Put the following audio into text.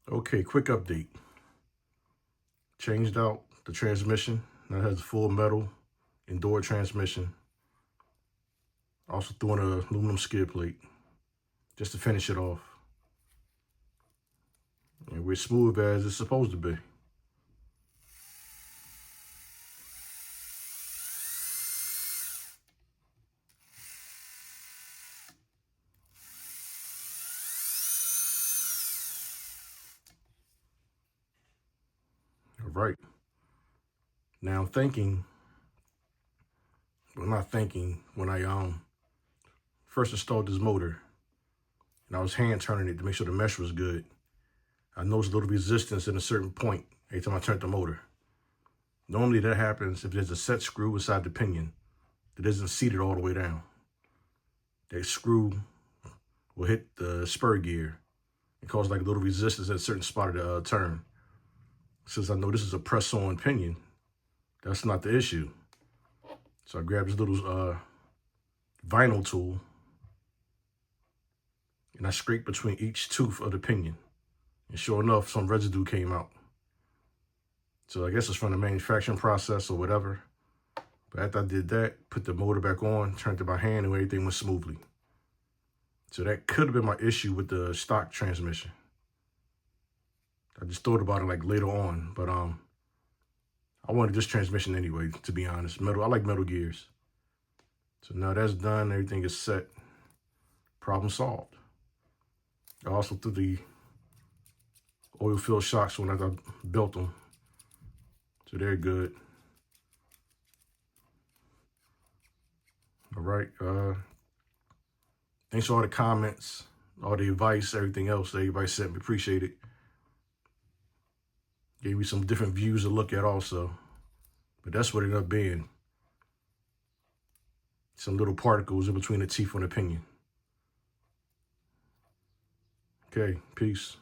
Okay, quick update. Changed out the transmission. Now it has a full metal Injora transmission. Also threw in an aluminum skid plate just to finish it off. And we're smooth as it's supposed to be. All right. Now I'm thinking, well, not thinking, when I first installed this motor, and I was hand turning it to make sure the mesh was good, I noticed a little resistance at a certain point every time I turned the motor. Normally that happens if there's a set screw inside the pinion that isn't seated all the way down. That screw will hit the spur gear and cause like a little resistance at a certain spot of the turn. Since I know this is a press-on pinion, that's not the issue. So I grabbed this little vinyl tool and I scraped between each tooth of the pinion. And sure enough, some residue came out. So I guess it's from the manufacturing process or whatever. But after I did that, put the motor back on, turned it by hand, and everything went smoothly. So that could have been my issue with the stock transmission. I just thought about it like later on, but I wanted this transmission anyway, to be honest. I like metal gears. So now that's done, everything is set. Problem solved. I also threw the oil-filled shocks when I built them. So they're good. All right. Thanks for all the comments, all the advice, everything else that everybody sent me. Appreciate it. Gave me some different views to look at also. But that's what it ended up being. Some little particles in between the teeth on the pinion. Okay, peace.